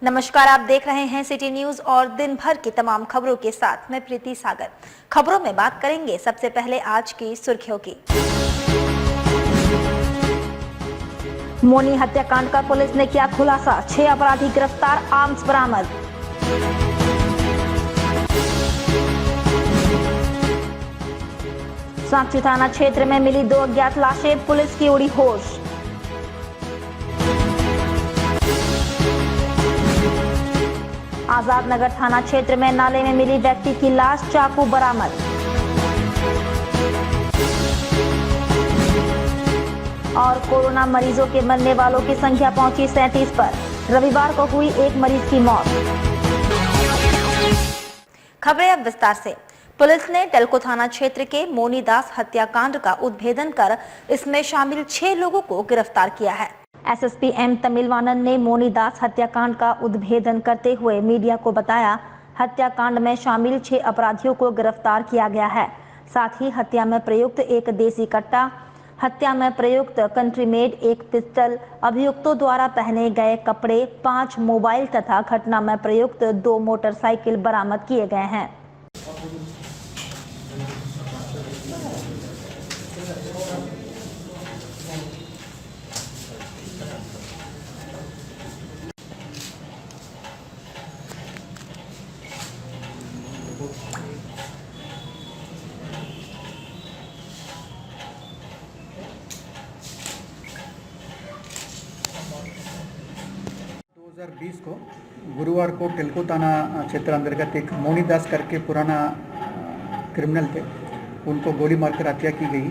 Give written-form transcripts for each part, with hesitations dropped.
नमस्कार, आप देख रहे हैं सिटी न्यूज और दिन भर की तमाम खबरों के साथ मैं प्रीति सागर। खबरों में बात करेंगे सबसे पहले आज की सुर्खियों की। मौनी हत्याकांड का पुलिस ने किया खुलासा, 6 अपराधी गिरफ्तार, आर्म्स बरामद। सांची थाना क्षेत्र में मिली 2 अज्ञात लाशें, पुलिस की उड़ी होश। आजाद नगर थाना क्षेत्र में नाले में मिली व्यक्ति की लाश, चाकू बरामद। और कोरोना मरीजों के मरने वालों की संख्या पहुंची 37 पर। रविवार को हुई एक मरीज की मौत। खबरें अब विस्तार से। पुलिस ने टेल्को थाना क्षेत्र के मोनी दास हत्याकांड का उद्भेदन कर इसमें शामिल 6 लोगों को गिरफ्तार किया है। एसएसपी एम तमिलवानन ने मोनी दास हत्याकांड का उद्भेदन करते हुए मीडिया को बताया, हत्याकांड में शामिल 6 अपराधियों को गिरफ्तार किया गया है। साथ ही हत्या में प्रयुक्त एक देसी कट्टा, हत्या में प्रयुक्त कंट्री मेड एक पिस्टल, अभियुक्तों द्वारा पहने गए कपड़े, 5 मोबाइल तथा घटना में प्रयुक्त 2 मोटरसाइकिल बरामद किए गए हैं। को गुरुवार को टेल्को थाना क्षेत्र अंतर्गत एक मोनी दास करके पुराना क्रिमिनल थे, उनको गोली मारकर हत्या की गई।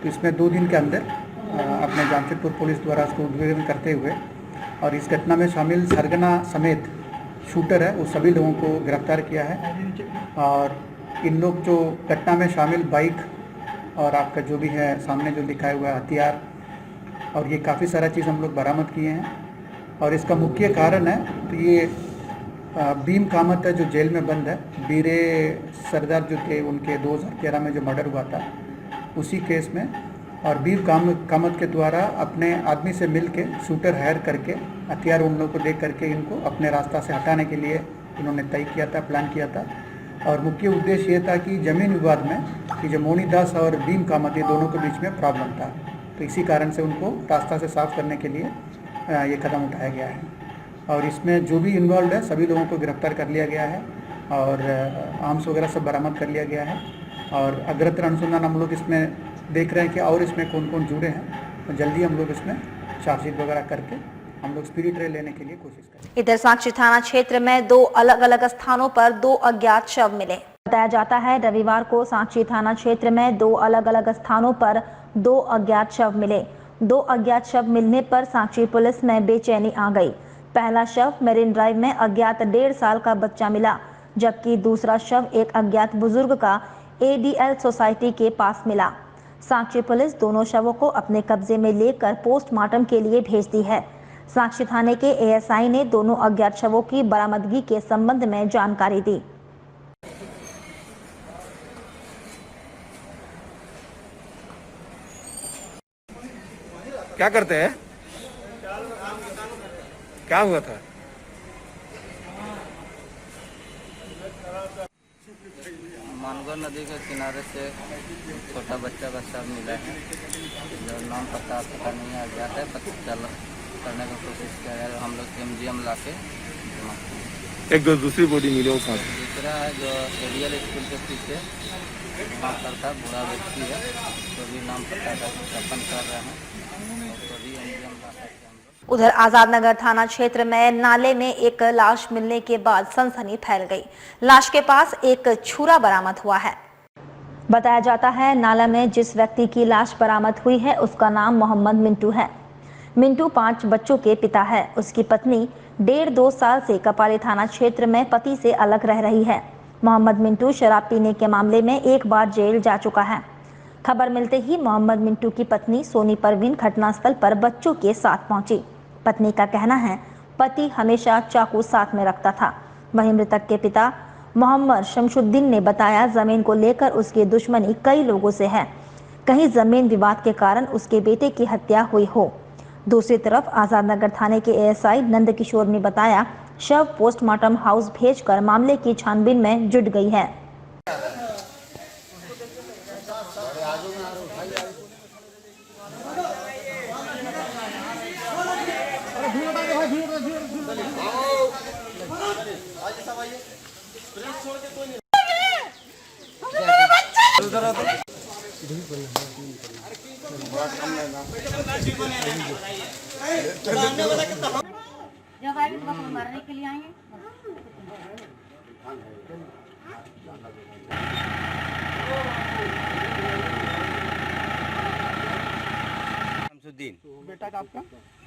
तो इसमें 2 दिन के अंदर अपने जामशेदपुर पुलिस द्वारा उसको उद्भेदन करते हुए और इस घटना में शामिल सरगना समेत शूटर है, वो सभी लोगों को गिरफ्तार किया है। और इन लोग जो घटना में शामिल बाइक और आपका जो भी है सामने जो दिखाया हुआ है हथियार, और ये काफ़ी सारा चीज़ हम लोग बरामद किए हैं। और इसका मुख्य कारण है तो ये भीम कामत है जो जेल में बंद है, बीरे सरदार जो थे उनके 2013 में जो मर्डर हुआ था उसी केस में। और भीम कामत के द्वारा अपने आदमी से मिल के शूटर हायर करके हथियार उन लोगों को दे करके इनको अपने रास्ता से हटाने के लिए इन्होंने तय किया था, प्लान किया था। और मुख्य उद्देश्य ये था कि ज़मीन विवाद में कि जो मोनी दास और भीम कामत ये दोनों के बीच में प्रॉब्लम था, तो इसी कारण से उनको रास्ता से साफ करने के लिए ये कदम उठाया गया है। और इसमें जो भी इन्वॉल्व है सभी लोगों को गिरफ्तार कर लिया गया है और आर्म्स वगैरह सब बरामद कर लिया गया है। और अग्रतर अनुसंधान हम लोग इसमें देख रहे हैं कि और इसमें कौन कौन जुड़े हैं, तो जल्दी हम लोग इसमें चार्जशीट वगैरह करके हम लोग स्पीडी ट्रायल लेने के लिए कोशिश करें। इधर सांची थाना क्षेत्र में 2 अलग-अलग स्थानों पर 2 अज्ञात शव मिले। बताया जाता है रविवार को सांची थाना क्षेत्र में 2 अलग-अलग स्थानों पर 2 अज्ञात शव मिले। 2 अज्ञात शव मिलने पर सांची पुलिस में बेचैनी आ गई। पहला शव मेरिन ड्राइव में अज्ञात 1.5 साल का बच्चा मिला, जबकि दूसरा शव एक अज्ञात बुजुर्ग का एडीएल सोसाइटी के पास मिला। सांची पुलिस दोनों शवों को अपने कब्जे में लेकर पोस्टमार्टम के लिए भेज दी है। सांची थाने के एएसआई ने दोनों अज्ञात शवों की बरामदगी के संबंध में जानकारी दी। क्या करते हैं? क्या हुआ था? मानगढ़ नदी के किनारे से छोटा बच्चा का शव मिला है, जो नाम पता नहीं आ गया है, पता करने की कोशिश किया है। हम लोग एमजीएम ला के एक दो दूसरी बॉडी मिली वो कहाँ? दूसरा है जो एरियल स्कूल के पीछे काम करता बूढ़ा व्यक्ति है, तो भी नाम पता का दफन कर रहे हैं। उधर आजाद नगर थाना क्षेत्र में नाले में एक लाश मिलने के बाद सनसनी फैल गई। लाश के पास एक छुरा बरामद हुआ है। बताया जाता है नाला में जिस व्यक्ति की लाश बरामद हुई है उसका नाम मोहम्मद मिंटू है। मिंटू 5 बच्चों के पिता है। उसकी पत्नी 1.5-2 साल से कपाली थाना क्षेत्र में पति से अलग रह रही है। मोहम्मद मिंटू शराब पीने के मामले में एक बार जेल जा चुका है। खबर मिलते ही मोहम्मद मिंटू की पत्नी सोनी परवीन घटनास्थल पर बच्चों के साथ पहुंची। पत्नी का कहना है पति हमेशा चाकू साथ में रखता था। वहीं मृतक के पिता मोहम्मद शमशुद्दीन ने बताया जमीन को लेकर उसकी दुश्मनी कई लोगों से है, कहीं जमीन विवाद के कारण उसके बेटे की हत्या हुई हो। दूसरी तरफ आजाद नगर थाने के एएसआई नंद किशोर ने बताया, शव पोस्टमार्टम हाउस भेजकर मामले की छानबीन में जुट गई है। जब आएंगे तो आपको मारने के लिए आएंगे। बेटा का आपका?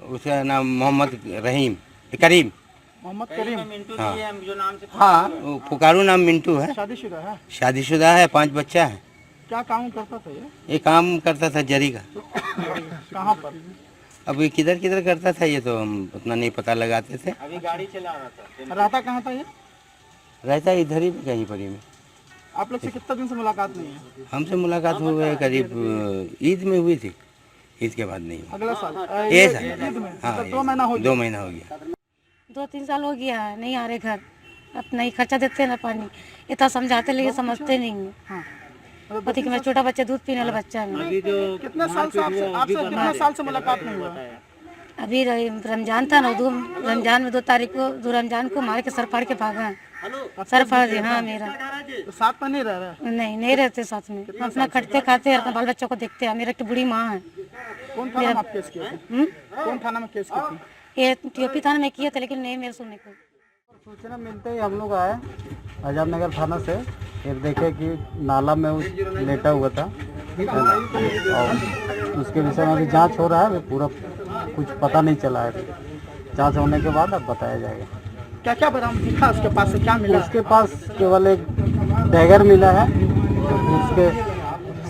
उसका नाम मोहम्मद रहीम करीम। मोहम्मद करीम। हाँ हाँ, वो पुकारू नाम मिंटू है। शादीशुदा है? शादीशुदा है, 5 बच्चा है। क्या काम करता था ये काम करता था जरी का। कहाँ पर? अब ये किधर किधर करता था ये तो हम उतना नहीं पता लगाते थे। अभी गाड़ी चला रहा था। रहता कहाँ था ये? रहता इधर ही कहीं पर ही में। आप लोग से कितना दिन से मुलाकात नहीं है? हमसे मुलाकात हुई करीब ईद में हुई थी, ईद के बाद नहीं। अगला साल? ये ईद में? हाँ, 2 महीना हो गया। 2 महीना हो गया। 2-3 साल हो गया है, नहीं आ रहे घर। अपना ही खर्चा देते हैं ना पानी, इतना समझाते लेकिन समझते नहीं है। हाँ। पति कि मैं छोटा बच्चा, दूध पीने वाला बच्चा है। कितने साल से आपसे कितने साल से मुलाकात नहीं हुआ? अभी रमजान था ना, रमजान में 2 तारीख को, 2 रमजान को मार के सर फाड़ के भागा है। सर फाड़ दिया। हाँ मेरा। तो साथ में नहीं रह रहा? नहीं रहते साथ में। हम अपना खटते खाते अपना बाल बच्चों को देखते हैं। मेरा एक बूढ़ी माँ है। कौन थाना में आप केस किए थे? कौन थाना में केस की थी? ये टीओपी थाना में किया था, लेकिन नहीं मेरे सुनने को। सूचना मिलते ही हम लोग आए आजाद नगर थाना से, फिर देखे कि नाला में वो लेटा हुआ था और उसके विषय में अभी जांच हो रहा है। अभी पूरा कुछ पता नहीं चला है। जांच होने के बाद अब बताया जाएगा। क्या क्या बरामद दिखा उसके पास से? क्या मिला? उसके पास केवल एक डैगर मिला है, उसके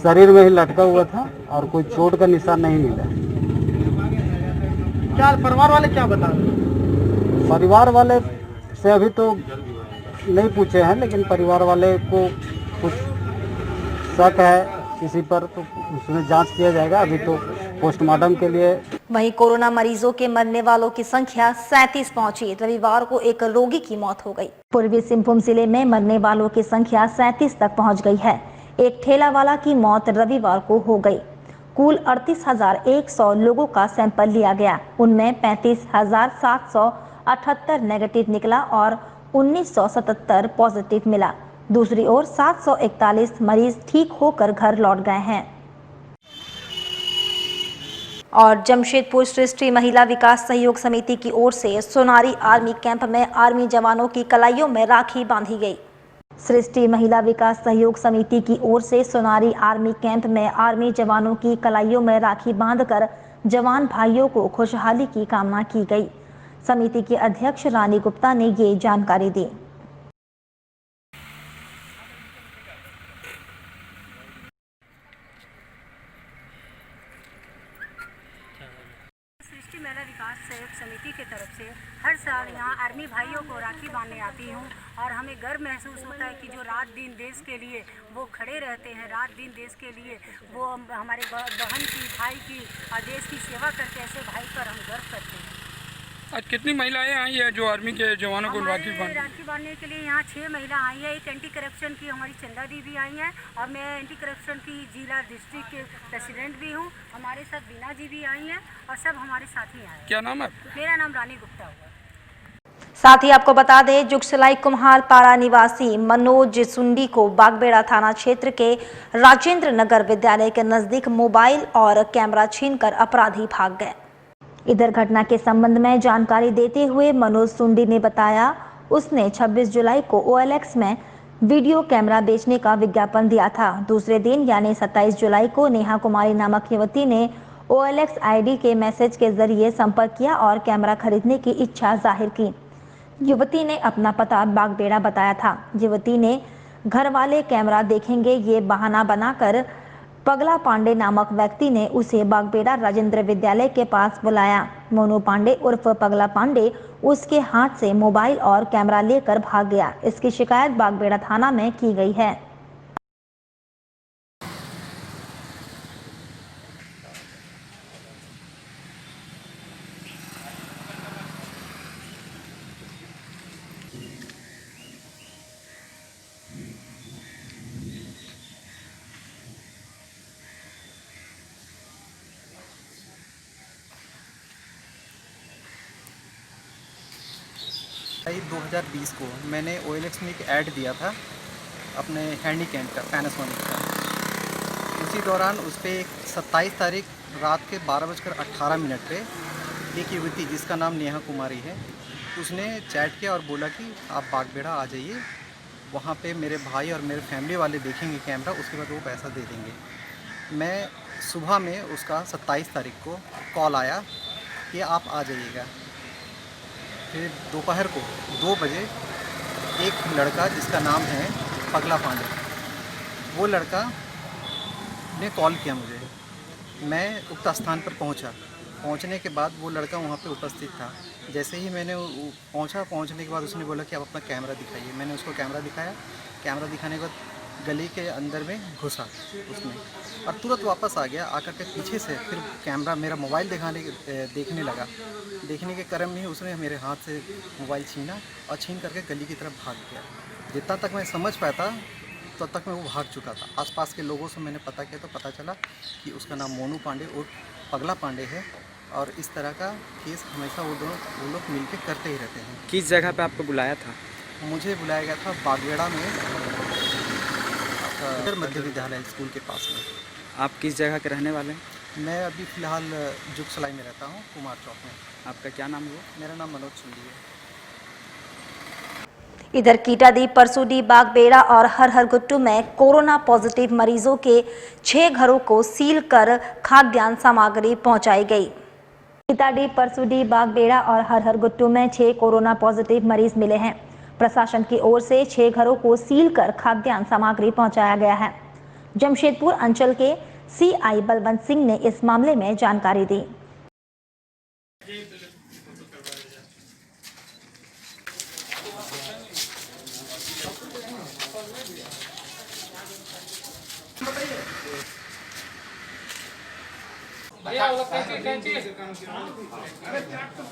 शरीर में ही लटका हुआ था और कोई चोट का निशान नहीं मिला। क्या परिवार वाले क्या बता रहे? परिवार वाले से अभी तो नहीं पूछे हैं, लेकिन परिवार वाले को कुछ शक है किसी पर, तो उसमें जांच किया जाएगा। अभी तो पोस्टमार्टम के लिए। वहीं कोरोना मरीजों के मरने वालों की संख्या 37 पहुंची। रविवार को एक रोगी की मौत हो गई। पूर्वी सिंहभूम जिले में मरने वालों की संख्या 37 तक पहुंच गई है। एक ठेला वाला की मौत रविवार को हो गई। कुल 38,100 लोगों का सैंपल लिया गया। उनमें 35,778 नेगेटिव निकला और 1977 पॉजिटिव मिला। दूसरी ओर 741 मरीज ठीक होकर घर लौट गए हैं। और जमशेदपुर सृष्टि महिला विकास सहयोग समिति की ओर से सोनारी आर्मी कैंप में आर्मी जवानों की कलाइयों में राखी बांधी गई। सृष्टि महिला विकास सहयोग समिति की ओर से सोनारी आर्मी कैंप में आर्मी जवानों की कलाइयों में राखी बांधकर जवान भाइयों को खुशहाली की कामना की गई। समिति के अध्यक्ष रानी गुप्ता ने ये जानकारी दी। सृष्टि महिला विकास सहयोग समिति की तरफ से हर साल यहाँ आर्मी भाइयों को राखी बांधने आती हूँ और हमें गर्व महसूस होता है कि जो रात दिन देश के लिए वो खड़े रहते हैं, रात दिन देश के लिए वो हमारे बहन की, भाई की और देश की सेवा करते हैं। ऐसे भाई पर हम गर्व करते हैं। आज कितनी महिलाएं आई है जो आर्मी के जवानों को राखी बांधने के लिए? यहाँ 6 महिला आई है। एक एंटी करप्शन की हमारी चंदा दी भी आई है और मैं एंटी करप्शन की जिला डिस्ट्रिक्ट के प्रेसिडेंट भी हूँ। हमारे साथ बीना जी भी आई हैं और सब हमारे साथ ही आए। क्या नाम है? मेरा नाम रानी गुप्ता हुआ। साथ ही आपको बता दें, जुगसलाई कुम्हार पारा निवासी मनोज सुंडी को बागबेड़ा थाना क्षेत्र के राजेंद्र नगर विद्यालय के नजदीक मोबाइल और कैमरा छीनकर अपराधी भाग गए। इधर घटना के संबंध में जानकारी देते हुए मनोज सुंडी ने बताया, उसने 26 जुलाई को OLX में वीडियो कैमरा बेचने का विज्ञापन दिया था। दूसरे दिन यानी 27 जुलाई को नेहा कुमारी नामक युवती ने OLX ID के मैसेज के जरिए संपर्क किया और कैमरा खरीदने की इच्छा जाहिर की। युवती ने अपना पता बागबेड़ा बताया था। युवती ने घर वाले कैमरा देखेंगे ये बहाना बनाकर पगला पांडे नामक व्यक्ति ने उसे बागबेड़ा राजेंद्र विद्यालय के पास बुलाया। मोनू पांडे उर्फ पगला पांडे उसके हाथ से मोबाइल और कैमरा लेकर भाग गया। इसकी शिकायत बागबेड़ा थाना में की गई है। 2020 को मैंने OLX में एक ऐड दिया था अपने हैंडी कैम का, पैनासोनिक का। उसी दौरान उस पर 27 तारीख रात के 12:18 पे एक युवती जिसका नाम नेहा कुमारी है, उसने चैट किया और बोला कि आप बागबेड़ा आ जाइए, वहाँ पे मेरे भाई और मेरे फैमिली वाले देखेंगे कैमरा, उसके बाद वो पैसा दे देंगे। मैं सुबह में उसका 27 तारीख को कॉल आया कि आप आ जाइएगा। फिर दोपहर को 2 बजे एक लड़का जिसका नाम है पगला पांडे, वो लड़का ने कॉल किया मुझे। मैं उक्त स्थान पर पहुंचने के बाद वो लड़का वहाँ पे उपस्थित था। जैसे ही मैंने पहुंचने के बाद उसने बोला कि आप अपना कैमरा दिखाइए। मैंने उसको कैमरा दिखाया। कैमरा दिखाने के बाद गली के अंदर में घुसा उसने और तुरंत वापस आ गया। आकर के पीछे से फिर कैमरा मेरा मोबाइल देखने लगा। देखने के क्रम में उसने मेरे हाथ से मोबाइल छीना और छीन करके गली की तरफ भाग गया। जितना तक मैं समझ पाता तब तक मैं वो भाग चुका था। आसपास के लोगों से मैंने पता किया तो पता चला कि उसका नाम मोनू पांडे और पगला पांडे है और इस तरह का केस हमेशा वो लोग मिलके करते ही रहते हैं। किस जगह पे आपको बुलाया था? मुझे बुलाया गया था बागबेड़ा में, मध्य विद्यालय स्कूल के पास में। आप किस जगह के रहने वाले हैं? मैं अभी फ़िलहाल जुगसलाई में रहता हूँ, कुमार चौक में। आपका क्या नाम हुआ? मेरा नाम मनोज सुंडी है। इधर कीटाडीह, परसूडी, बागबेड़ा और हरहरगुट्टू में कोरोना पॉजिटिव मरीजों के 6 घरों को सील कर खाद्यान्न सामग्री पहुंचाई गई। कीटाडीह, परसूडी, बागबेड़ा और हरहरगुट्टू में 6 कोरोना पॉजिटिव मरीज मिले हैं। प्रशासन की ओर से 6 घरों को सील कर खाद्यान्न सामग्री पहुंचाया गया है। जमशेदपुर अंचल के CI बलवंत सिंह ने इस मामले में जानकारी दी।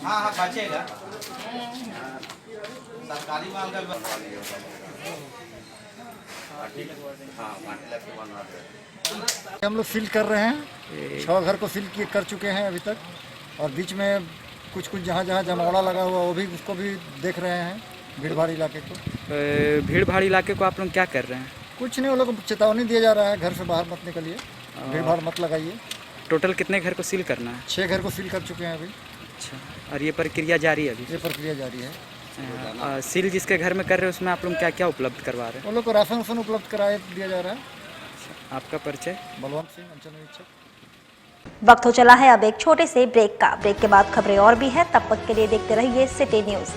हाँ बचेगा सरकारी माल का हम लोग सील कर रहे हैं। 6 घर को सील कर चुके हैं अभी तक और बीच में कुछ जहाँ जमावड़ा लगा हुआ वो भी उसको भी देख रहे हैं। भीड़ भाड़ इलाके को आप लोग क्या कर रहे हैं? कुछ नहीं, वो लोग चेतावनी दिया जा रहा है घर से बाहर मत निकलिए, भीड़ भाड़ मत लगाइए। टोटल कितने घर को सील करना है? 6 घर को सील कर चुके हैं अभी। अच्छा, और ये प्रक्रिया जारी है? अभी ये प्रक्रिया जारी है। सील जिसके घर में कर रहे हैं उसमें आप लोग क्या क्या उपलब्ध करवा रहे हैं? वो लोग को राशन उपलब्ध कराया दिया जा रहा है। आपका परिचय? बलवंत सिंह, अंचल निरीक्षक। वक्त हो चला है अब एक छोटे से ब्रेक का। ब्रेक के बाद खबरें और भी हैं, तब तक के लिए देखते रहिए सिटी न्यूज।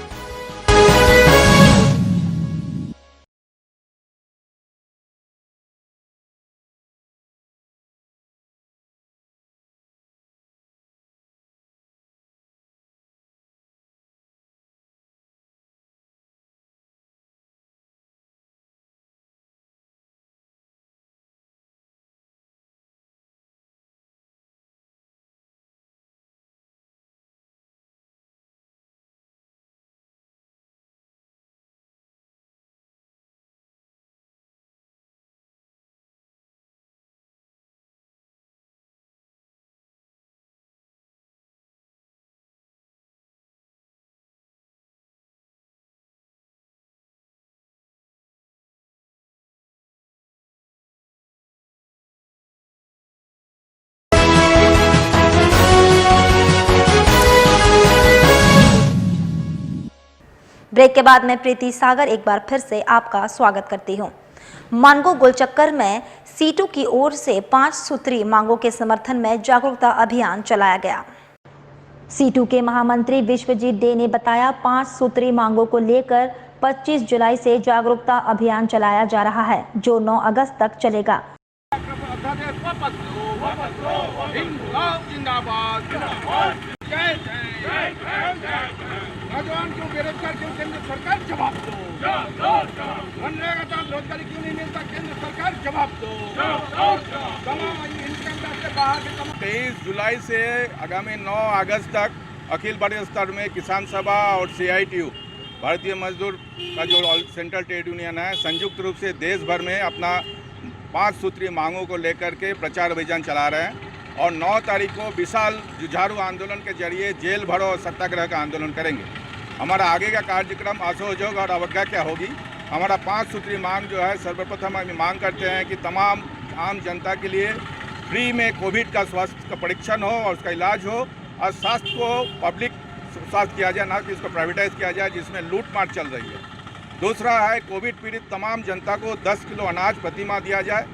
ब्रेक के बाद मैं प्रीति सागर एक बार फिर से आपका स्वागत करती हूं। मानगो गोलचक्कर में सीटू की ओर से 5 सूत्री मांगों के समर्थन में जागरूकता अभियान चलाया गया। सीटू के महामंत्री विश्वजीत डे ने बताया 5 सूत्री मांगों को लेकर 25 जुलाई से जागरूकता अभियान चलाया जा रहा है, जो 9 अगस्त तक चलेगा। नौजवान क्यों बेरोजगार, क्यों केंद्र सरकार जवाब दो। मनरेगा का रोजगारी क्यों नहीं मिलता, केंद्र सरकार जवाब दो। 23 जुलाई से आगामी 9 अगस्त तक अखिल भारतीय स्तर में किसान सभा और CITU भारतीय मजदूर का जो सेंट्रल ट्रेड यूनियन है, संयुक्त रूप से देश भर में अपना 5 सूत्री मांगों को लेकर के प्रचार अभियान चला रहे हैं और 9 तारीख को विशाल जुझारू आंदोलन के जरिए जेल भरो सत्याग्रह का आंदोलन करेंगे। हमारा आगे का कार्यक्रम असहयोग और अवज्ञा क्या होगी। हमारा 5 सूत्री मांग जो है, सर्वप्रथम हम मांग करते हैं कि तमाम आम जनता के लिए फ्री में कोविड का स्वास्थ्य का परीक्षण हो और उसका इलाज हो, और स्वास्थ्य को पब्लिक स्वास्थ्य किया जाए, ना कि इसको प्राइवेटाइज किया जाए जिसमें लूटमार चल रही है। दूसरा है, कोविड पीड़ित तमाम जनता को 10 किलो अनाज प्रति माह दिया जाए।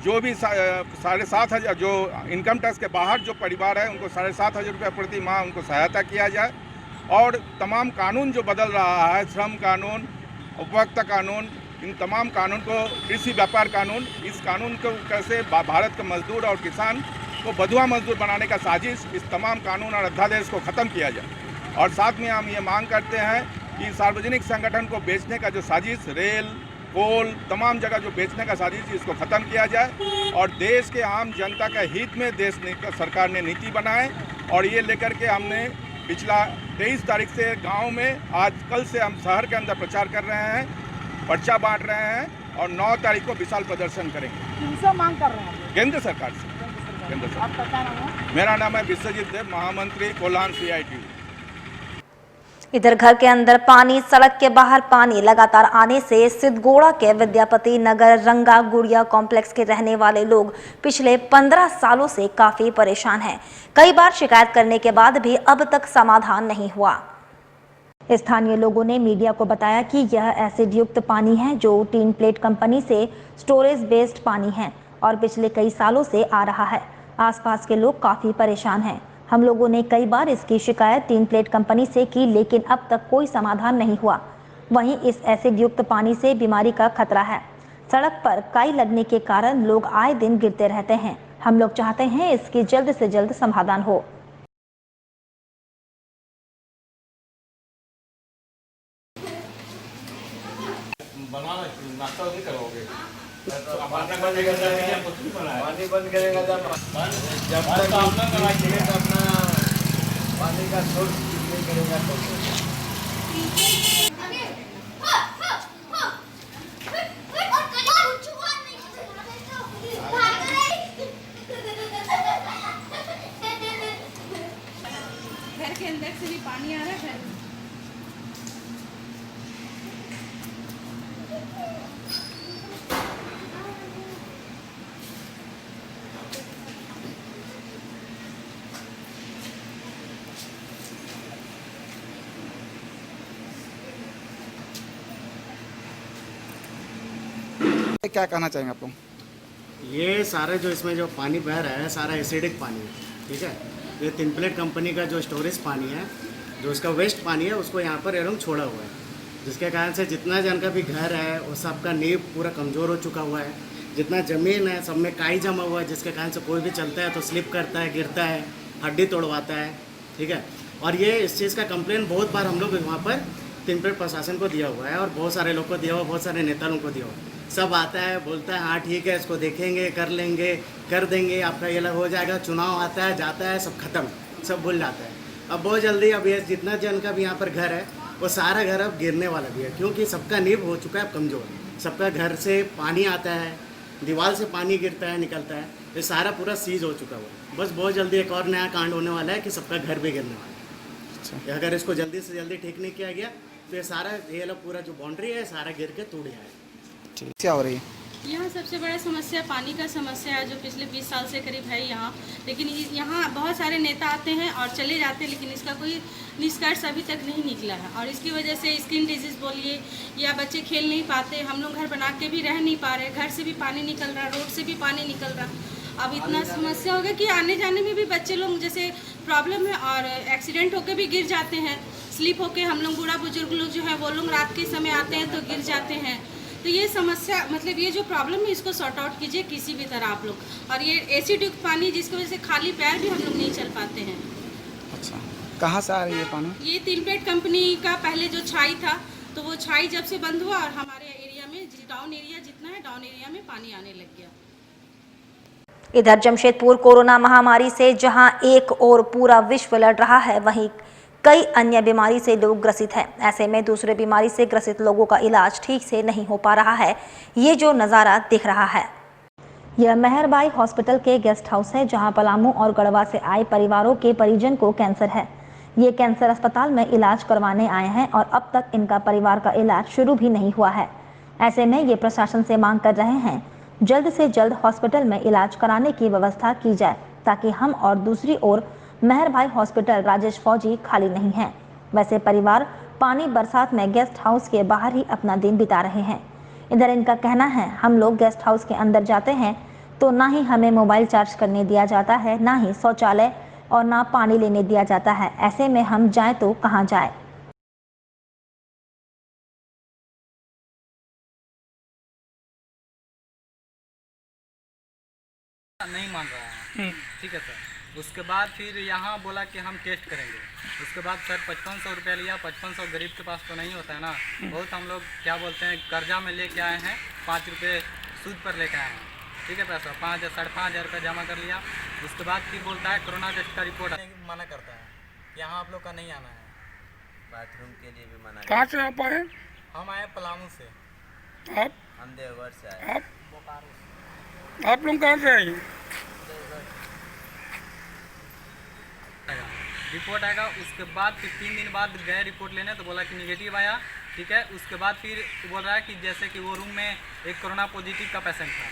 जो भी 7,500 जो इनकम टैक्स के बाहर जो परिवार है उनको 7,500 रुपये प्रति माह उनको सहायता किया जाए। और तमाम कानून जो बदल रहा है, श्रम कानून, उपभोक्ता कानून, इन तमाम कानून को, कृषि व्यापार कानून, इस कानून को कैसे भारत के मजदूर और किसान को बंधुआ मजदूर बनाने का साजिश, इस तमाम कानून और अध्यादेश को ख़त्म किया जाए। और साथ में हम ये मांग करते हैं कि सार्वजनिक संगठन को बेचने का जो साजिश, रेल, कोल, तमाम जगह जो बेचने का साजिश, इसको ख़त्म किया जाए और देश के आम जनता के हित में देश सरकार ने नीति बनाए। और ये लेकर के हमने पिछला 23 तारीख से गांव में, आज कल से हम शहर के अंदर प्रचार कर रहे हैं, पर्चा बांट रहे हैं और 9 तारीख को विशाल प्रदर्शन करेंगे। किनसे मांग कर रहे हैं? केंद्र सरकार से। केंद्र सरकार। आपका क्या नाम है? मेरा नाम है विश्वजीत देव, महामंत्री कोल्हान CITU। इधर घर के अंदर पानी, सड़क के बाहर पानी लगातार आने से सिद्धगोड़ा के विद्यापति नगर रंगा गुड़िया कॉम्प्लेक्स के रहने वाले लोग पिछले 15 सालों से काफी परेशान हैं। कई बार शिकायत करने के बाद भी अब तक समाधान नहीं हुआ। स्थानीय लोगों ने मीडिया को बताया कि यह एसिड युक्त पानी है जो टीन प्लेट कंपनी से स्टोरेज बेस्ड पानी है और पिछले कई सालों से आ रहा है। आसपास के लोग काफी परेशान हैं। हम लोगों ने कई बार इसकी शिकायत टीन प्लेट कंपनी से की, लेकिन अब तक कोई समाधान नहीं हुआ। वहीं इस एसिड युक्त पानी से बीमारी का खतरा है। सड़क पर काई लगने के कारण लोग आए दिन गिरते रहते हैं। हम लोग चाहते हैं इसकी जल्द से जल्द समाधान हो। नाश्ता नहीं करोगे? पानी बंद करेगा जब तक अपना पानी का सोर्स नहीं करेगा तो घर के अंदर से भी पानी आ रहा है। क्या कहना चाहेंगे आप लोग? ये सारे जो इसमें जो पानी बह रहा है सारा एसिडिक पानी है, ठीक है। ये टीन प्लेट कंपनी का जो स्टोरेज पानी है, जो उसका वेस्ट पानी है, उसको यहाँ पर एरम छोड़ा हुआ है, जिसके कारण से जितना जन का भी घर है वो सबका नींव पूरा कमज़ोर हो चुका हुआ है। जितना ज़मीन है सब में काई जमा हुआ है, जिसके कारण से कोई भी चलता है तो स्लिप करता है, गिरता है, हड्डी तोड़वाता है, ठीक है। और ये इस चीज़ का कंप्लेन बहुत बार हम लोग वहाँ पर टीन प्लेट प्रशासन को दिया हुआ है और बहुत सारे लोग को दिया हुआ, बहुत सारे नेताओं को दिया हुआ। सब आता है, बोलता है हाँ ठीक है, इसको देखेंगे, कर लेंगे, कर देंगे, आपका ये अलग हो जाएगा। चुनाव आता है, जाता है, सब खत्म, सब भूल जाता है। अब बहुत जल्दी अब ये जितना जन का भी यहाँ पर घर है वो सारा घर अब गिरने वाला भी है, क्योंकि सबका नींव हो चुका है कमज़ोर। सबका घर से पानी आता है, दीवार से पानी गिरता है, निकलता है, ये सारा पूरा सीज हो चुका हुआ है। बस बहुत जल्दी एक और नया कांड होने वाला है कि सबका घर भी गिरने वाला है। अच्छा, अगर इसको जल्दी से जल्दी ठीक नहीं किया गया तो ये सारा ये लोग पूरा जो बाउंड्री है सारा गिर के टूट जाएगा। क्या हो रही है? यहाँ सबसे बड़ा समस्या पानी का समस्या है, जो पिछले 20 साल से करीब है यहाँ। लेकिन यहाँ बहुत सारे नेता आते हैं और चले जाते हैं, लेकिन इसका कोई निष्कर्ष अभी तक नहीं निकला है। और इसकी वजह से स्किन डिजीज़ बोलिए या बच्चे खेल नहीं पाते, हम लोग घर बना के भी रह नहीं पा रहे, घर से भी पानी निकल रहा, रोड से भी पानी निकल रहा। अब इतना समस्या हो गया कि आने जाने में भी बच्चे लोग जैसे प्रॉब्लम है और एक्सीडेंट होकर भी गिर जाते हैं, स्लिप होकर हम लोग बूढ़ा बुजुर्ग लोग जो है वो लोग रात के समय आते हैं तो गिर जाते हैं। तो ये समस्या मतलब ये जो प्रॉब्लम है इसको सॉर्ट आउट कीजिए किसी भी तरह आप लोग। और ये एसिड युक्त पानी जिसकी वजह से खाली पैर भी हम लोग नहीं चल पाते हैं। अच्छा, कहाँ से आ रही है पानी? ये टीन प्लेट कंपनी का पहले जो छाई था, तो वो छाई जब से बंद हुआ और हमारे एरिया में डाउन एरिया जितना है, डाउन एरिया में पानी आने लग गया। इधर जमशेदपुर कोरोना महामारी से जहां एक और पूरा विश्व लड़ रहा है, वहीं कई अन्य बीमारी से लोग ग्रसित हैं। ऐसे में दूसरे बीमारी से ग्रसित लोगों का इलाज ठीक से नहीं हो पा रहा है। ये जो नज़ारा दिख रहा है, यह मेहरबाई हॉस्पिटल के गेस्ट हाउस है, जहां पलामू और गढ़वा से आए परिवारों के परिजन को कैंसर है। ये कैंसर अस्पताल में इलाज करवाने आए हैं और अब तक इनका परिवार का इलाज शुरू भी नहीं हुआ है। ऐसे में ये प्रशासन से मांग कर रहे हैं जल्द से जल्द हॉस्पिटल में इलाज कराने की व्यवस्था की जाए, ताकि हम और दूसरी ओर मेहर भाई हॉस्पिटल राजेश फौजी खाली नहीं है। वैसे परिवार पानी बरसात में गेस्ट हाउस के बाहर ही अपना दिन बिता रहे हैं। इधर इनका कहना है, हम लोग गेस्ट हाउस के अंदर जाते हैं तो ना ही हमें मोबाइल चार्ज करने दिया जाता है, ना ही शौचालय और ना पानी लेने दिया जाता है। ऐसे में हम जाएं तो कहां जाएं? नहीं मान रहा है, ठीक है सर। उसके बाद फिर यहाँ बोला कि हम टेस्ट करेंगे। उसके बाद सर 5500 रुपया लिया। 5500 गरीब के पास तो नहीं होता है ना। बहुत हम लोग क्या बोलते हैं कर्जा में लेके आए हैं, 5 रुपये सूद पर लेके आए हैं, ठीक है पैसा 5,000 साढ़े 5,000 का जमा कर लिया। उसके बाद फिर बोलता है कोरोना टेस्ट का रिपोर्ट मना करता है, यहाँ आप लोग का नहीं आना है। बाथरूम के लिए भी मना। कहाँ से आप आए? हम आए पलामू से। आप? हम देवघर से आए। आप लोग कहाँ से आए? रिपोर्ट आएगा। उसके बाद फिर 3 दिन बाद गए रिपोर्ट लेने तो बोला कि निगेटिव आया, ठीक है। उसके बाद फिर बोल रहा है कि जैसे कि वो रूम में एक कोरोना पॉजिटिव का पेशेंट था,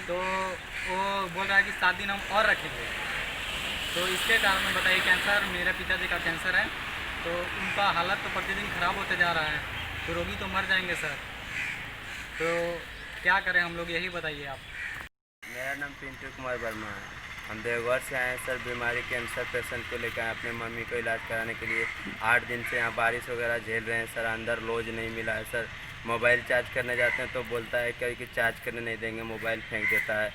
तो वो बोल रहा है कि 7 दिन हम और रखेंगे। तो इसके कारण बताइए कैंसर, मेरे पिताजी का कैंसर है, तो उनका हालत तो प्रतिदिन ख़राब होते जा रहा है, तो रोगी तो मर जाएंगे सर। तो क्या करें हम लोग, यही बताइए आप। मेरा नाम पिंटू कुमार वर्मा है। हम देवघर से आए हैं सर, बीमारी कैंसर पेशेंट को लेकर अपने मम्मी को इलाज कराने के लिए। 8 दिन से यहाँ बारिश वगैरह झेल रहे हैं सर। अंदर लॉज नहीं मिला है सर। मोबाइल चार्ज करने जाते हैं तो बोलता है कि चार्ज करने नहीं देंगे, मोबाइल फेंक देता है,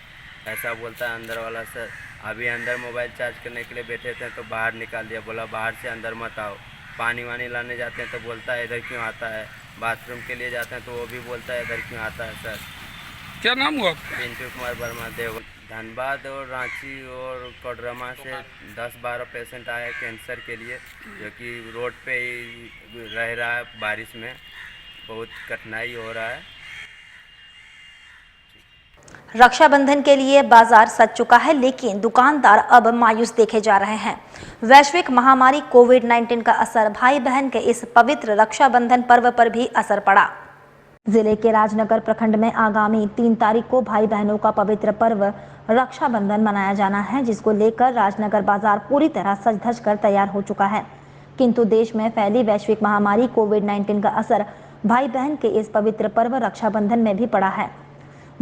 ऐसा बोलता है अंदर वाला सर। अभी अंदर मोबाइल चार्ज करने के लिए बैठे थे तो बाहर निकाल दिया, बोला बाहर से अंदर मत आओ। पानी वानी लाने जाते हैं तो बोलता है इधर क्यों आता है। बाथरूम के लिए जाते हैं तो वो भी बोलता है इधर क्यों आता है सर। क्या नाम हुआ आपका? पिंटू कुमार वर्मा। देव धनबाद और रांची और कोडरमा से 10-12 पेशेंट आए कैंसर के लिए, जो कि रोड पे ही रह रहा है। बारिश में बहुत कठिनाई हो रहा है। रक्षाबंधन के लिए बाजार सज चुका है, लेकिन दुकानदार अब मायूस देखे जा रहे हैं। वैश्विक महामारी कोविड-19 का असर भाई बहन के इस पवित्र रक्षाबंधन पर्व पर भी असर पड़ा। जिले के राजनगर प्रखंड में आगामी 3 तारीख को भाई बहनों का पवित्र पर्व रक्षाबंधन मनाया जाना है, जिसको लेकर राजनगर बाजार पूरी तरह सज धज कर तैयार हो चुका है। किंतु देश में फैली वैश्विक महामारी कोविड-19 का असर भाई बहन के इस पवित्र पर्व रक्षाबंधन में भी पड़ा है।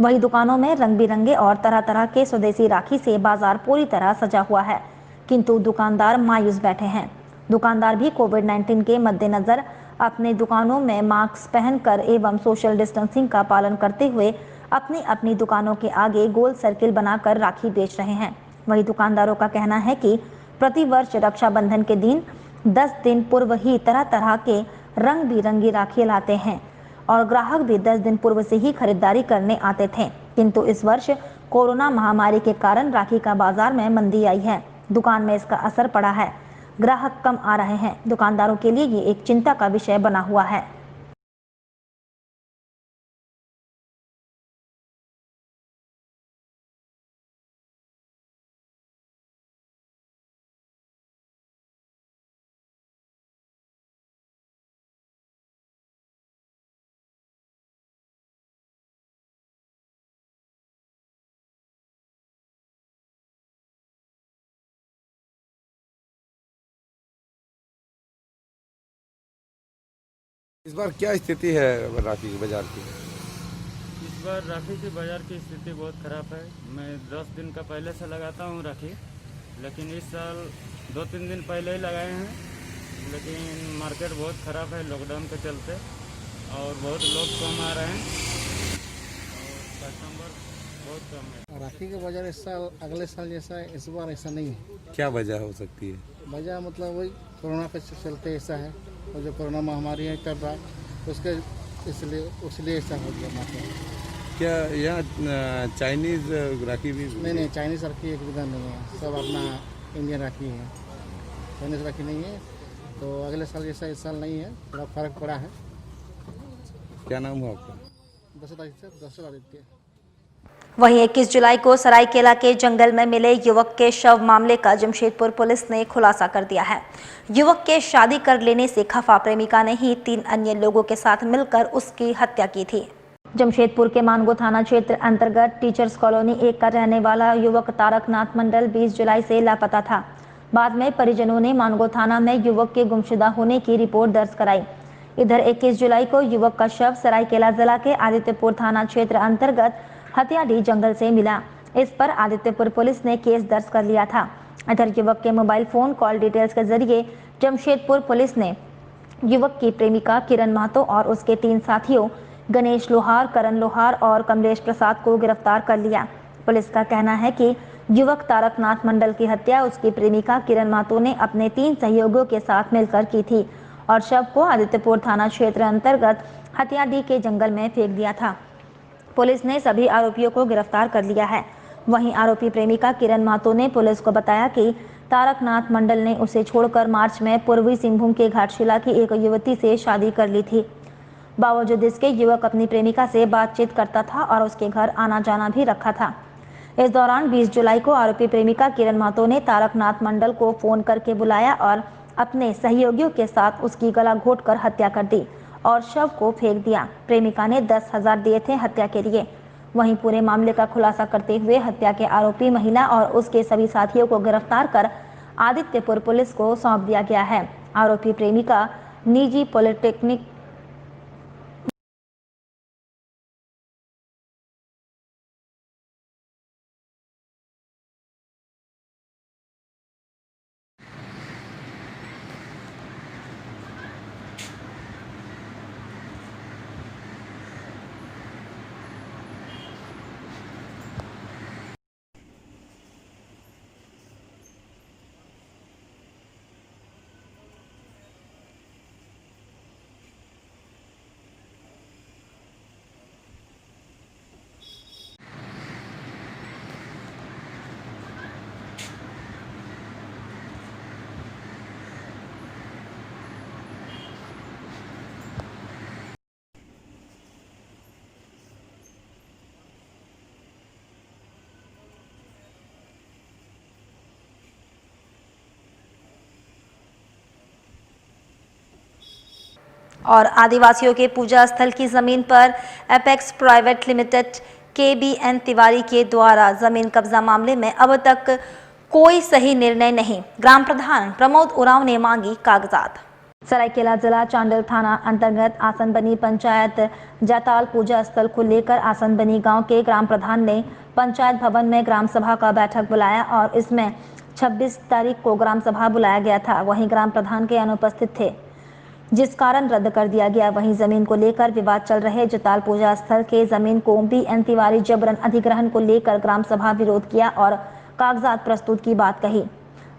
वही दुकानों में रंग बिरंगे और तरह तरह के स्वदेशी राखी से बाजार पूरी तरह सजा हुआ है, किंतु दुकानदार मायूस बैठे हैं। दुकानदार भी कोविड-19 के मद्देनजर अपने दुकानों में मास्क पहनकर एवं सोशल डिस्टेंसिंग का पालन करते हुए अपनी अपनी दुकानों के आगे गोल सर्किल बनाकर राखी बेच रहे हैं। वही दुकानदारों का कहना है कि प्रतिवर्ष रक्षाबंधन के दिन 10 दिन पूर्व ही तरह तरह के रंग बिरंगी राखी लाते हैं और ग्राहक भी 10 दिन पूर्व से ही खरीदारी करने आते थे, किंतु इस वर्ष कोरोना महामारी के कारण राखी का बाजार में मंदी आई है। दुकान में इसका असर पड़ा है, ग्राहक कम आ रहे हैं। दुकानदारों के लिए ये एक चिंता का विषय बना हुआ है। इस बार क्या स्थिति है राखी के बाजार की? इस बार राखी के बाजार की स्थिति बहुत ख़राब है। मैं 10 दिन का पहले से लगाता हूँ राखी, लेकिन इस साल 2-3 दिन पहले ही लगाए हैं, लेकिन मार्केट बहुत ख़राब है लॉकडाउन के चलते और बहुत लोग कम आ रहे हैं और कस्टमर बहुत कम है। राखी के बाजार इस साल अगले साल जैसा है, इस बार ऐसा नहीं है। क्या वजह हो सकती है? वजह मतलब वही कोरोना के चलते ऐसा है, और जो कोरोना महामारी है चल रहा है उसके इसलिए ऐसा हो गया मार्केट। क्या यहाँ चाइनीज़ राखी भी? नहीं, चाइनीज़ राखी एक विधा नहीं है, सब अपना इंडियन राखी है, चाइनीज़ राखी नहीं है। तो अगले साल जैसा इस साल नहीं है, थोड़ा फर्क पड़ा है। क्या नाम हुआ आपका? दशरथ आदित्य। वहीं 21 जुलाई को सरायकेला के जंगल में मिले युवक के शव मामले का जमशेदपुर पुलिस ने खुलासा कर दिया है। युवक के शादी कर लेने से खफा प्रेमिका ने ही 3 अन्य लोगों के साथ मिलकर उसकी हत्या की थी। जमशेदपुर के मानगो थाना क्षेत्र अंतर्गत टीचर्स कॉलोनी 1 का रहने वाला युवक तारकनाथ मंडल 20 जुलाई से लापता था। बाद में परिजनों ने मानगो थाना में युवक के गुमशुदा होने की रिपोर्ट दर्ज कराई। इधर 21 जुलाई को युवक का शव सरायकेला जिला के आदित्यपुर थाना क्षेत्र अंतर्गत हथियाडी जंगल से मिला। इस पर आदित्यपुर पुलिस ने केस दर्ज कर लिया था। इधर युवक के मोबाइल फोन कॉल डिटेल्स के जरिए जमशेदपुर पुलिस ने युवक की प्रेमिका किरण महतो और उसके 3 साथियों गणेश लोहार, करण लोहार और कमलेश प्रसाद को गिरफ्तार कर लिया। पुलिस का कहना है कि युवक तारकनाथ मंडल की हत्या उसकी प्रेमिका किरण महतो ने अपने 3 सहयोगियों के साथ मिलकर की थी और शव को आदित्यपुर थाना क्षेत्र अंतर्गत हथियाडी के जंगल में फेंक दिया था। पुलिस ने सभी आरोपियों को गिरफ्तार कर लिया है। वहीं आरोपी प्रेमिका किरण महतो ने पुलिस को बताया कि तारकनाथ मंडल ने उसे छोड़कर मार्च में पूर्वी सिंहभूम के घाटशिला की एक युवती से शादी कर ली थी। बावजूद इसके युवक अपनी प्रेमिका से बातचीत करता था और उसके घर आना जाना भी रखा था। इस दौरान 20 जुलाई को आरोपी प्रेमिका किरण महतो ने तारकनाथ मंडल को फोन करके बुलाया और अपने सहयोगियों के साथ उसकी गला घोंटकर हत्या कर दी और शव को फेंक दिया। प्रेमिका ने 10,000 दिए थे हत्या के लिए। वहीं पूरे मामले का खुलासा करते हुए हत्या के आरोपी महिला और उसके सभी साथियों को गिरफ्तार कर आदित्यपुर पुलिस को सौंप दिया गया है। आरोपी प्रेमिका निजी पॉलिटेक्निक और आदिवासियों के पूजा स्थल की जमीन पर apex private limited KBN Tiwari के द्वारा जमीन कब्जा मामले में अब तक कोई सही निर्णय नहीं। ग्राम प्रधान प्रमोद उरांव ने मांगी कागजात। सरायकेला जिला चांडल थाना अंतर्गत आसनबनी पंचायत जाताल पूजा स्थल को लेकर आसनबनी गांव के ग्राम प्रधान ने पंचायत भवन में ग्राम सभा का बैठक बुलाया और इसमें 26 तारीख को ग्राम सभा बुलाया गया था। वहीं ग्राम प्रधान के अनुपस्थित थे जिस कारण रद्द कर दिया गया। वहीं जमीन को लेकर विवाद चल रहे जताल पूजा स्थल के जमीन को BN तिवारी जबरन अधिग्रहण को लेकर ग्राम सभा विरोध किया और कागजात प्रस्तुत की बात कही।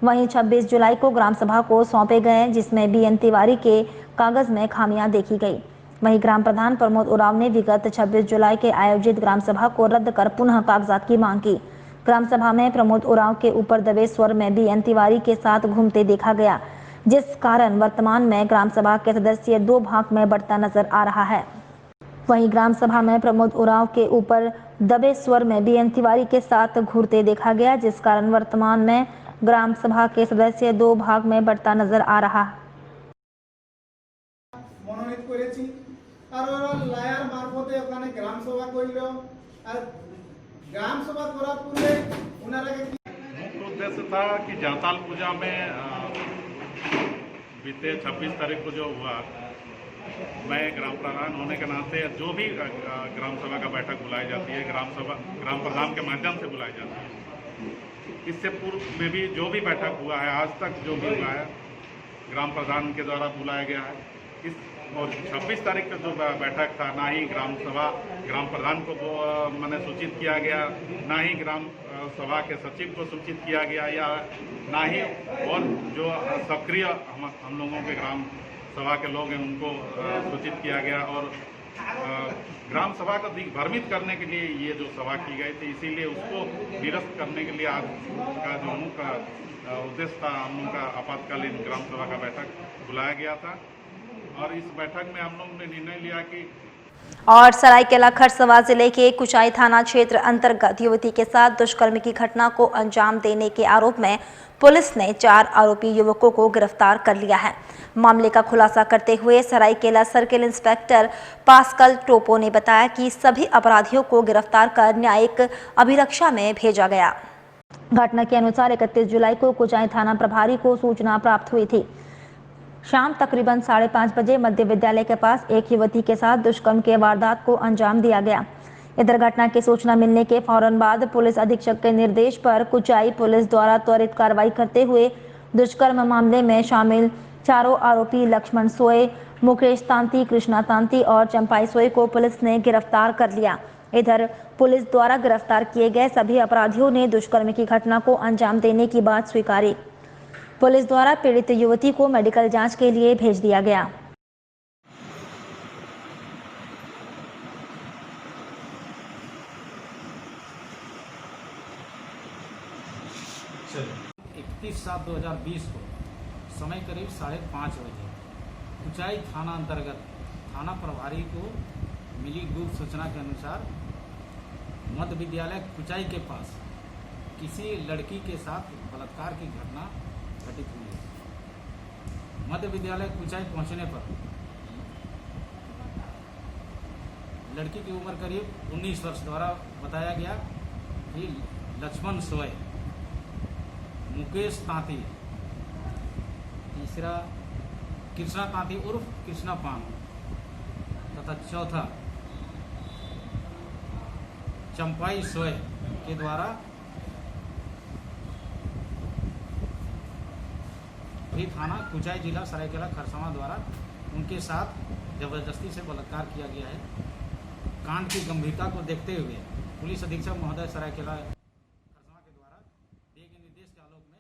वहीं 26 जुलाई को ग्राम सभा को सौंपे गए जिसमें BN तिवारी के कागज में खामियां देखी गई। वहीं ग्राम प्रधान प्रमोद उरांव ने विगत 26 जुलाई के आयोजित ग्राम सभा को रद्द कर पुनः कागजात की मांग की। ग्राम सभा में प्रमोद उरांव के ऊपर दबे स्वर में BN तिवारी के साथ घूमते देखा गया, जिस कारण वर्तमान में ग्राम सभा के सदस्य 2 भाग में बढ़ता नजर आ रहा है। वहीं ग्राम सभा में प्रमोद उरांव के ऊपर दबे स्वर में BN तिवारी के साथ घूरते देखा गया, जिस कारण वर्तमान में ग्राम सभा के सदस्य 2 भाग में बढ़ता नजर आ रहा है। মনোনীত করেছি আর ওরা লায়ার মারফতে ওখানে গ্রাম সভা করলো আর গ্রাম সভা করার পূর্বে ওনারা मुख्य उद्देश्य था कि जाताल पूजा में बीते 26 तारीख को जो हुआ, मैं ग्राम प्रधान होने के नाते जो भी ग्राम सभा का बैठक बुलाई जाती है ग्राम प्रधान के माध्यम से बुलाई जाती है। इससे पूर्व में भी जो भी बैठक हुआ है, आज तक जो भी हुआ है ग्राम प्रधान के द्वारा बुलाया गया है। और 26 तारीख का जो बैठक था, ना ही ग्राम प्रधान को मैंने सूचित किया गया, ना ही ग्राम सभा के सचिव को सूचित किया गया, या ना ही और जो सक्रिय हम लोगों के ग्राम सभा के लोग हैं उनको सूचित किया गया। और ग्राम सभा को दिग्भ्रमित करने के लिए ये जो सभा की गई थी, इसीलिए उसको निरस्त करने के लिए आज का जो मुख्य उद्देश्य था, हम लोगों का आपातकालीन ग्राम सभा का बैठक बुलाया गया था। और इस बैठक में हम लोग ने निर्णय लिया कि और सरायकेला खरसवां जिले के कुचाई थाना क्षेत्र अंतर्गत युवती के साथ दुष्कर्म की घटना को अंजाम देने के आरोप में पुलिस ने 4 आरोपी युवकों को गिरफ्तार कर लिया है। मामले का खुलासा करते हुए सरायकेला सर्किल इंस्पेक्टर पास्कल टोपो ने बताया कि सभी अपराधियों को गिरफ्तार कर न्यायिक अभिरक्षा में भेजा गया। घटना के अनुसार 31 जुलाई को कुचाई थाना प्रभारी को सूचना प्राप्त हुई थी। शाम तकरीबन 5:30 बजे मध्य विद्यालय के पास एक युवती के साथ दुष्कर्म के वारदात को अंजाम दिया गया। इधर घटना की सूचना मिलने के फौरन बाद पुलिस अधीक्षक के निर्देश पर कुचाई पुलिस द्वारा त्वरित कार्रवाई करते हुए दुष्कर्म मामले में शामिल 4 आरोपी लक्ष्मण सोए, मुकेश तांती, कृष्णा तांती और चंपाई सोए को पुलिस ने गिरफ्तार कर लिया। इधर पुलिस द्वारा गिरफ्तार किए गए सभी अपराधियों ने दुष्कर्म की घटना को अंजाम देने की बात स्वीकारी। पुलिस द्वारा पीड़ित युवती को मेडिकल जांच के लिए भेज दिया गया। 31/7/2020 को समय करीब 5:30 बजे कुचाई थाना अंतर्गत थाना प्रभारी को मिली गुप्त सूचना के अनुसार मध्य विद्यालय कुचाई के पास किसी लड़की के साथ बलात्कार की घटना घटित हुई है। मध्य विद्यालय कुचाई पहुंचने पर लड़की की उम्र करीब 19 वर्ष द्वारा बताया गया कि लक्ष्मण सोए, मुकेश तांती, तीसरा कृष्णा तांती उर्फ कृष्णा पान तथा चौथा चंपाई सोए के द्वारा भी थाना कुचाई जिला सरायकेला खरसावां द्वारा उनके साथ जबरदस्ती से बलात्कार किया गया है। कांड की गंभीरता को देखते हुए पुलिस अधीक्षक महोदय सरायकेला खरसावां के द्वारा दिए गए निर्देश के आलोक में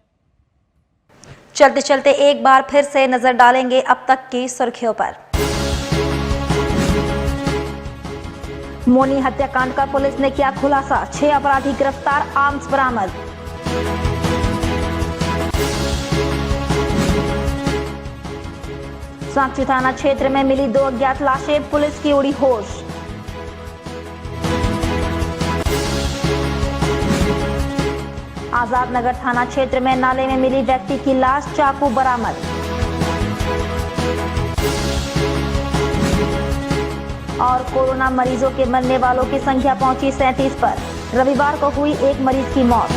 चलते चलते एक बार फिर से नजर डालेंगे अब तक की सुर्खियों पर। मोनी हत्याकांड का पुलिस ने किया खुलासा, 6 अपराधी गिरफ्तार, आर्म्स बरामद। सांची थाना क्षेत्र में मिली 2 अज्ञात लाशें, पुलिस की उड़ी होश। आजाद नगर थाना क्षेत्र में नाले में मिली व्यक्ति की लाश, चाकू बरामद। और कोरोना मरीजों के मरने वालों की संख्या पहुंची 37 पर। रविवार को हुई एक मरीज की मौत।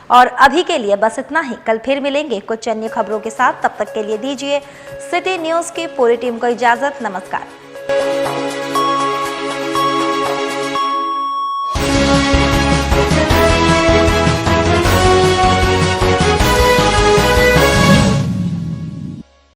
और अभी के लिए बस इतना ही। कल फिर मिलेंगे कुछ अन्य खबरों के साथ। तब तक के लिए दीजिए सिटी न्यूज की पूरी टीम को इजाजत। नमस्कार।